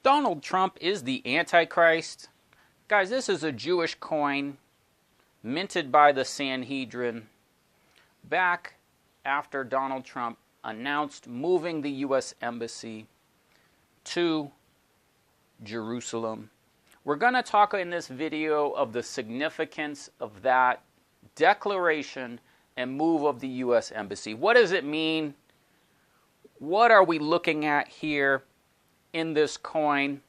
Donald Trump is the Antichrist. Guys, this is a Jewish coin minted by the Sanhedrin back after Donald Trump announced moving the U.S. Embassy to Jerusalem. We're going to talk in this video of the significance of that declaration and move of the U.S. Embassy. What does it mean? What are we looking at here in this coin?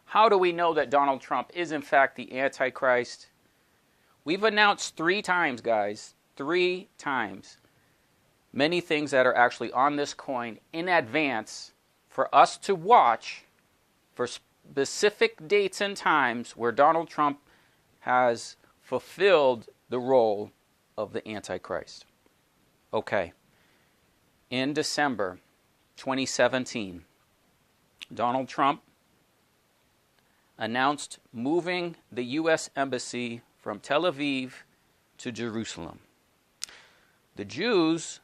How do we know that Donald Trump is in fact the Antichrist? We've announced 3 times, guys, 3 times, many things that are actually on this coin in advance for us to watch for specific dates and times where Donald Trump has fulfilled the role of the Antichrist. Okay. In December 2017, Donald Trump announced moving the U.S. Embassy from Tel Aviv to Jerusalem. The Jews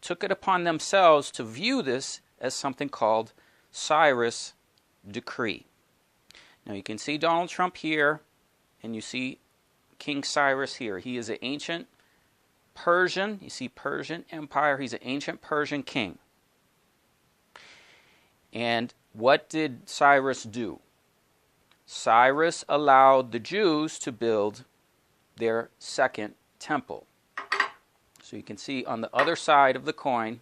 took it upon themselves to view this as something called Cyrus' decree. Now you can see Donald Trump here, and you see King Cyrus here. He is an ancient Persian, you see Persian Empire, he's an ancient Persian king. And what did Cyrus do? Cyrus allowed the Jews to build their second temple. So you can see on the other side of the coin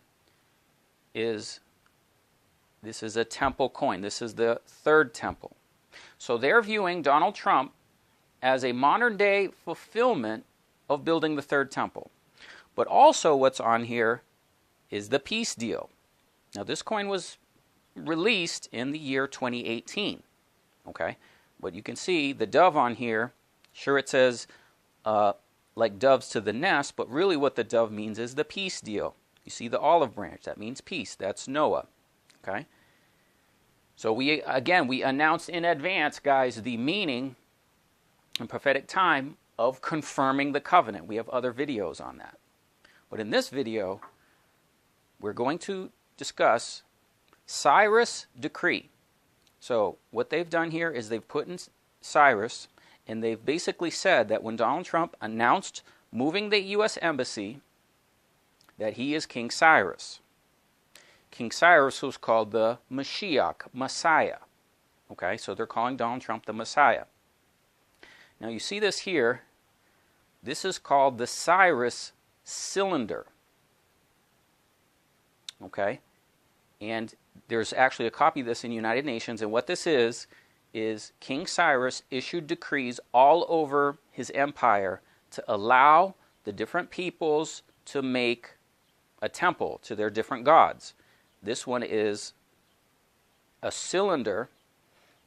this is a temple coin. This is the third temple. So they're viewing Donald Trump as a modern day fulfillment of building the third temple. But also what's on here is the peace deal. Now this coin was released in the year 2018. Okay, but you can see the dove on here. Sure, it says like doves to the nest, but really what the dove means is the peace deal. You see the olive branch, that means peace. That's Noah. Okay, so we announced in advance, guys, the meaning and prophetic time of confirming the covenant. We have other videos on that. But in this video, we're going to discuss Cyrus' decree. So what they've done here is they've put in Cyrus, and they've basically said that when Donald Trump announced moving the U.S. Embassy, that he is King Cyrus. King Cyrus was called the Mashiach, Messiah. Okay, so they're calling Donald Trump the Messiah. Now you see this here. This is called the Cyrus cylinder. Okay, and there's actually a copy of this in United Nations, and what this is King Cyrus issued decrees all over his empire to allow the different peoples to make a temple to their different gods. This one is a cylinder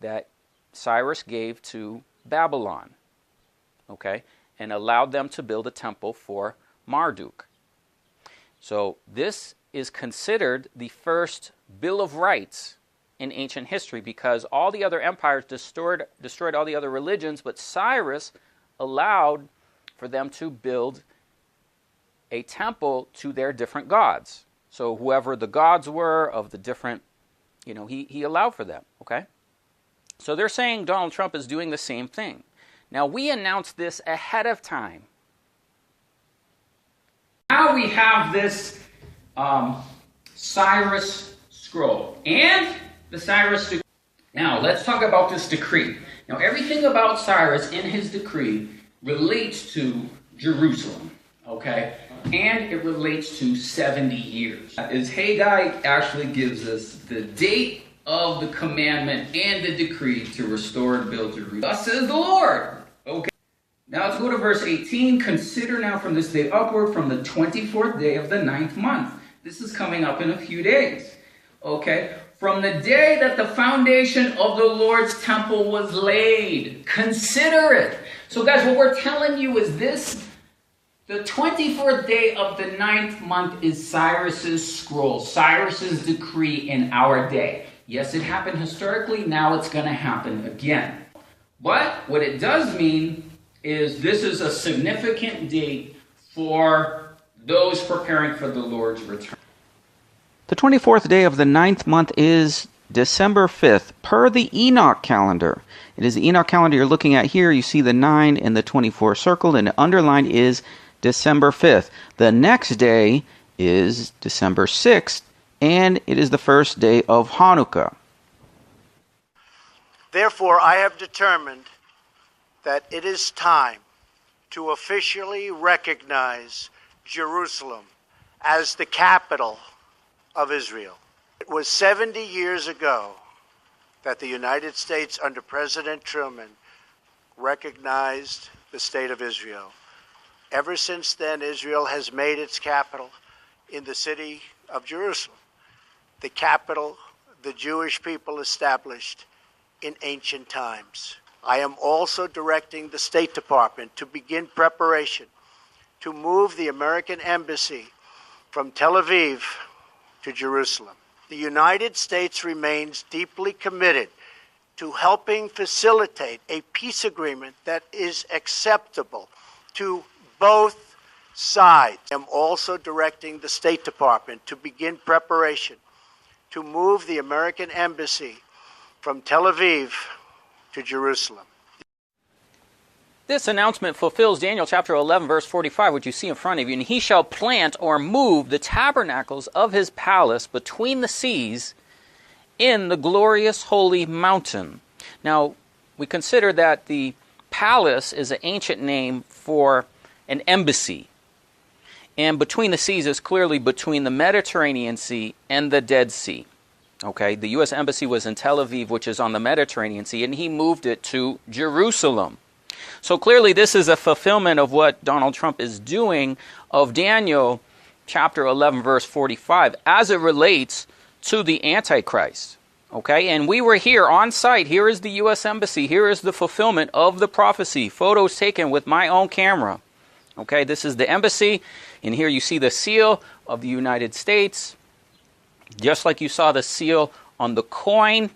that Cyrus gave to Babylon, okay, and allowed them to build a temple for Marduk. So this is considered the first Bill of Rights in ancient history, because all the other empires destroyed all the other religions, but Cyrus allowed for them to build a temple to their different gods. So whoever the gods were of the different, he allowed for them, okay? So they're saying Donald Trump is doing the same thing. Now we announced this ahead of time. Now we have this Cyrus scroll and the Cyrus decree. Now let's talk about this decree. Now everything about Cyrus in his decree relates to Jerusalem, okay? And it relates to 70 years. As Haggai actually gives us the date of the commandment and the decree to restore and build Jerusalem. Thus says the Lord. Okay. Now let's go to verse 18. Consider now from this day upward, from the 24th day of the 9th month. This is coming up in a few days. Okay. From the day that the foundation of the Lord's temple was laid. Consider it. So guys, what we're telling you is this. The 24th day of the 9th month is Cyrus's scroll, Cyrus's decree in our day. Yes, it happened historically. Now it's going to happen again. But what it does mean is this is a significant date for those preparing for the Lord's return. The 24th day of the 9th month is December 5th, per the Enoch calendar. It is the Enoch calendar you're looking at here. You see the 9 and the 24 circled, and the underline is December 5th. The next day is December 6th, and it is the first day of Hanukkah. Therefore, I have determined that it is time to officially recognize Jerusalem as the capital of Israel. It was 70 years ago that the United States, under President Truman, recognized the state of Israel. Ever since then, Israel has made its capital in the city of Jerusalem, the capital the Jewish people established in ancient times. I am also directing the State Department to begin preparation to move the American Embassy from Tel Aviv to Jerusalem. The United States remains deeply committed to helping facilitate a peace agreement that is acceptable to both sides. I am also directing the State Department to begin preparation to move the American Embassy from Tel Aviv to Jerusalem. This announcement fulfills Daniel chapter 11, verse 45, which you see in front of you. And he shall plant or move the tabernacles of his palace between the seas in the glorious holy mountain. Now, we consider that the palace is an ancient name for an embassy. And between the seas is clearly between the Mediterranean Sea and the Dead Sea. Okay, the U.S. Embassy was in Tel Aviv, which is on the Mediterranean Sea, and he moved it to Jerusalem. So clearly this is a fulfillment of what Donald Trump is doing of Daniel chapter 11, verse 45, as it relates to the Antichrist. Okay, and we were here on site. Here is the U.S. Embassy. Here is the fulfillment of the prophecy. Photos taken with my own camera. Okay, this is the embassy, and here you see the seal of the United States, just like you saw the seal on the coin.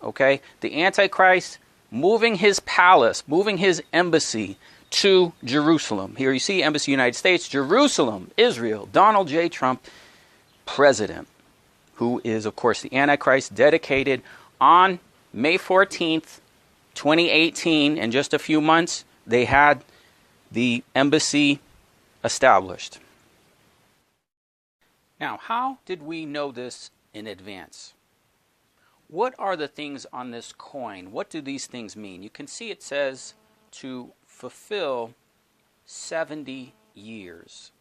Okay, the Antichrist moving his palace, moving his embassy to Jerusalem. Here you see Embassy United States, Jerusalem, Israel, Donald J. Trump, President, who is, of course, the Antichrist, dedicated on May 14th, 2018. In just a few months, they had the embassy established. Now, how did we know this in advance? What are the things on this coin? What do these things mean? You can see it says to fulfill 70 years.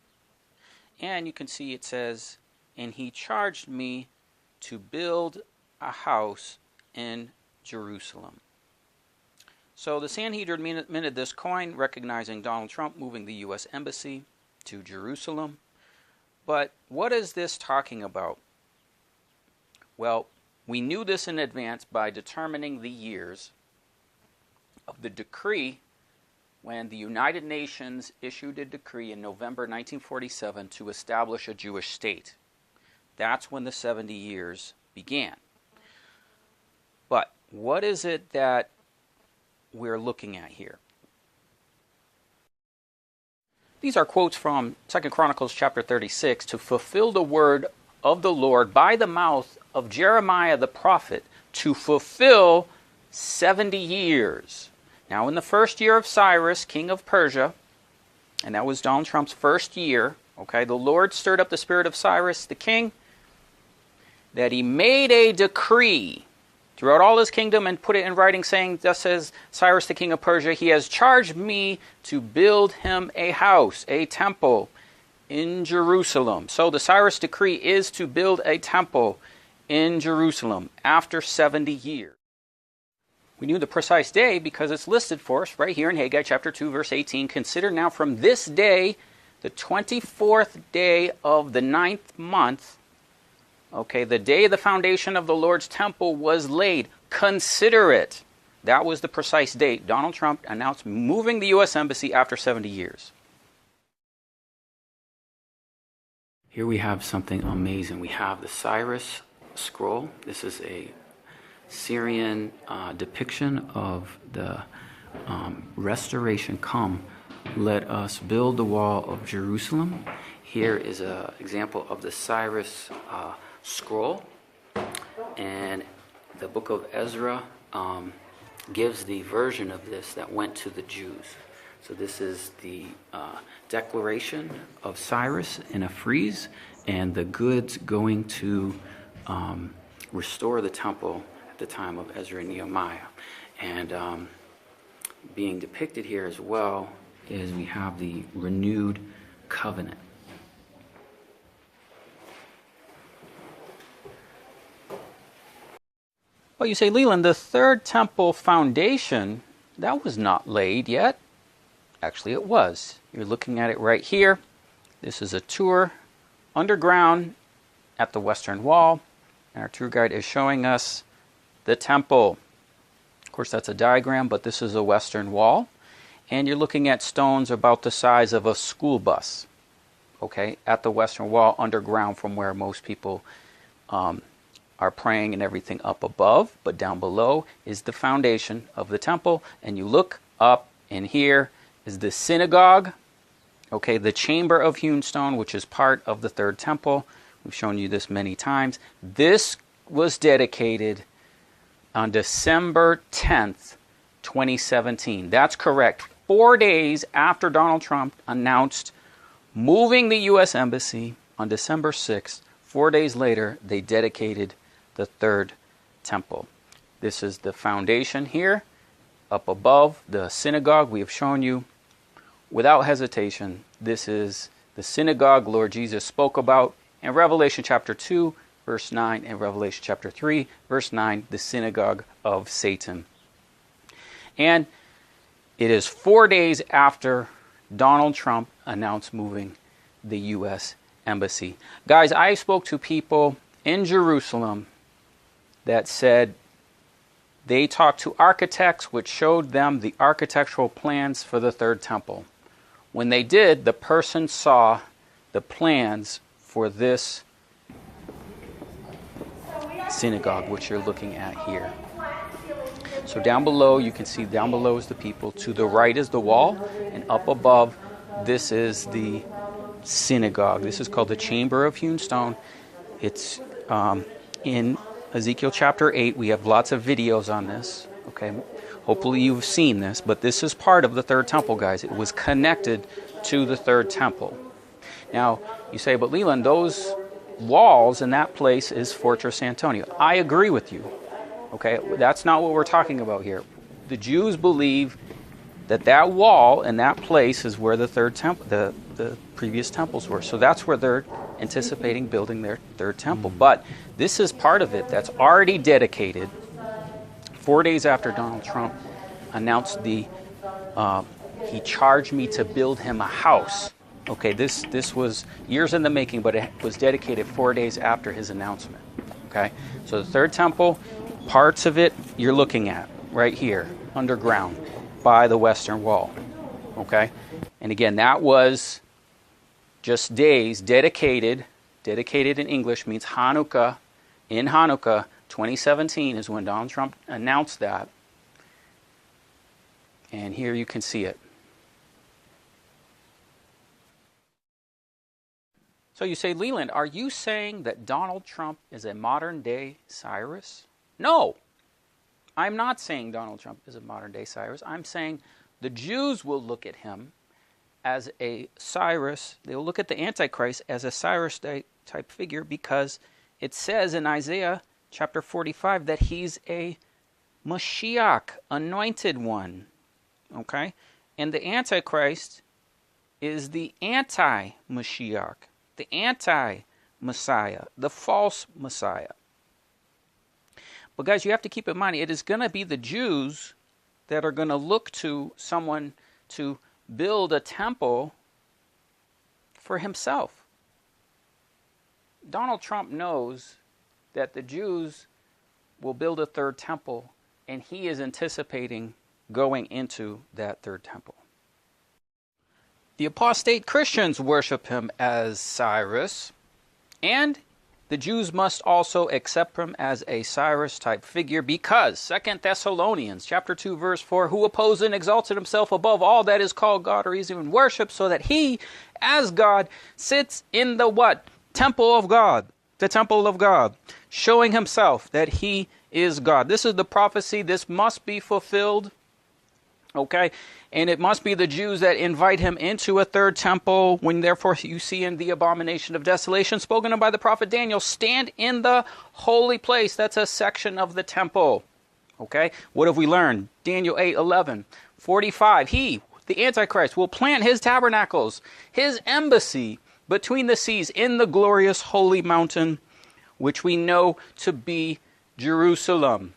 And you can see it says, and he charged me to build a house in Jerusalem. So the Sanhedrin minted this coin, recognizing Donald Trump moving the U.S. Embassy to Jerusalem. But what is this talking about? Well, we knew this in advance by determining the years of the decree when the United Nations issued a decree in November 1947 to establish a Jewish state. That's when the 70 years began. But what is it that we're looking at here? These are quotes from 2 Chronicles chapter 36, to fulfill the word of the Lord by the mouth of Jeremiah the prophet, to fulfill 70 years. Now, in the first year of Cyrus, king of Persia, and that was Donald Trump's first year, okay, the Lord stirred up the spirit of Cyrus the king, that he made a decree throughout all his kingdom and put it in writing, saying, thus says Cyrus the king of Persia, he has charged me to build him a house, a temple in Jerusalem. So the Cyrus decree is to build a temple in Jerusalem after 70 years. We knew the precise day because it's listed for us right here in Haggai chapter 2, verse 18. Consider now from this day, the 24th day of the 9th month, okay, the day the foundation of the Lord's temple was laid. Consider it. That was the precise date. Donald Trump announced moving the U.S. Embassy after 70 years. Here we have something amazing. We have the Cyrus scroll. This is a Syrian depiction of the restoration. Come, let us build the wall of Jerusalem. Here is an example of the Cyrus scroll, and the book of Ezra gives the version of this that went to the Jews. So this is the declaration of Cyrus in a frieze, and the goods going to restore the temple at the time of Ezra and Nehemiah. And being depicted here as well is we have the renewed covenant. Well, you say, Leland, the third temple foundation, that was not laid yet. Actually, it was. You're looking at it right here. This is a tour underground at the western wall. And our tour guide is showing us the temple. Of course, that's a diagram, but this is a western wall. And you're looking at stones about the size of a school bus, okay, at the western wall underground from where most people are praying and everything up above. But down below is the foundation of the temple. And you look up, and here is the synagogue, okay, the chamber of hewn stone, which is part of the third temple. We've shown you this many times. This was dedicated on December 10th, 2017. That's correct. 4 days after Donald Trump announced moving the U.S. Embassy on December 6th, 4 days later, they dedicated the third temple. This is the foundation here. Up above the synagogue, we have shown you without hesitation, this is the synagogue Lord Jesus spoke about in Revelation chapter 2, verse 9, and Revelation chapter 3, verse 9, the synagogue of Satan. And it is 4 days after Donald Trump announced moving the U.S. Embassy. Guys, I spoke to people in Jerusalem that said they talked to architects which showed them the architectural plans for the third temple. When they did, the person saw the plans for this synagogue, which you're looking at here. So down below, you can see down below is the people. To the right is the wall, and up above, this is the synagogue. This is called the Chamber of Hewn Stone. It's in Ezekiel chapter 8. We have lots of videos on this. Okay, hopefully you've seen this, but this is part of the third temple, guys. It was connected to the third temple. Now, you say, but Leland, those walls in that place is Fortress Antonia. I agree with you. Okay, that's not what we're talking about here. The Jews believe that that wall and that place is where the third temple, the previous temples were. So that's where they're anticipating building their third temple. But this is part of it that's already dedicated 4 days after Donald Trump announced he charged me to build him a house. Okay, this was years in the making, but it was dedicated 4 days after his announcement. Okay, so the third temple, parts of it you're looking at right here, underground, by the western wall. Okay, and again, that was just days dedicated. Dedicated in English means Hanukkah. In Hanukkah, 2017 is when Donald Trump announced that. And here you can see it. So you say, Leland, are you saying that Donald Trump is a modern-day Cyrus? No, I'm not saying Donald Trump is a modern-day Cyrus. I'm saying the Jews will look at him as a Cyrus. They will look at the Antichrist as a Cyrus-type figure because it says in Isaiah chapter 45 that he's a Mashiach, anointed one. Okay? And the Antichrist is the anti-Mashiach, the anti-Messiah, the false Messiah. But guys, you have to keep in mind, it is going to be the Jews that are going to look to someone to build a temple for himself. Donald Trump knows that the Jews will build a third temple, and he is anticipating going into that third temple. The apostate Christians worship him as Cyrus, and the Jews must also accept him as a Cyrus-type figure because 2 Thessalonians chapter 2, verse 4, who opposed and exalted himself above all that is called God or is even worshipped, so that he, as God, sits in the what? Temple of God, the temple of God, showing himself that he is God. This is the prophecy. This must be fulfilled. Okay, and it must be the Jews that invite him into a third temple, when therefore you see in the abomination of desolation spoken of by the prophet Daniel, stand in the holy place. That's a section of the temple. Okay, what have we learned? Daniel 8:11, 45. He, the Antichrist, will plant his tabernacles, his embassy between the seas in the glorious holy mountain, which we know to be Jerusalem.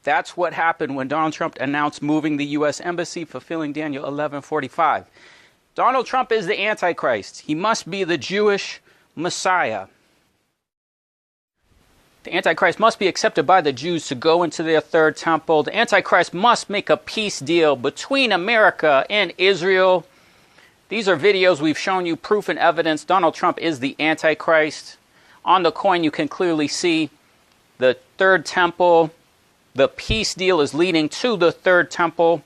That's what happened when Donald Trump announced moving the U.S. Embassy, fulfilling Daniel 11:45. Donald Trump is the Antichrist. He must be the Jewish Messiah. The Antichrist must be accepted by the Jews to go into their third temple. The Antichrist must make a peace deal between America and Israel. These are videos we've shown you, proof and evidence. Donald Trump is the Antichrist. On the coin, you can clearly see the third temple. The peace deal is leading to the third temple.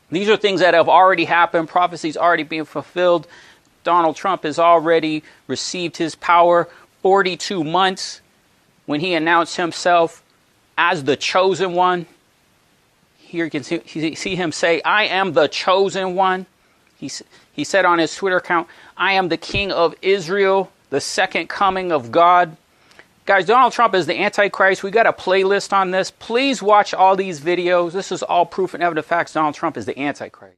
These are things that have already happened. Prophecies already being fulfilled. Donald Trump has already received his power 42 months when he announced himself as the chosen one. Here you can see him say, I am the chosen one. He said on his Twitter account, I am the King of Israel, the second coming of God. Guys, Donald Trump is the Antichrist. We got a playlist on this. Please watch all these videos. This is all proof and evident facts. Donald Trump is the Antichrist.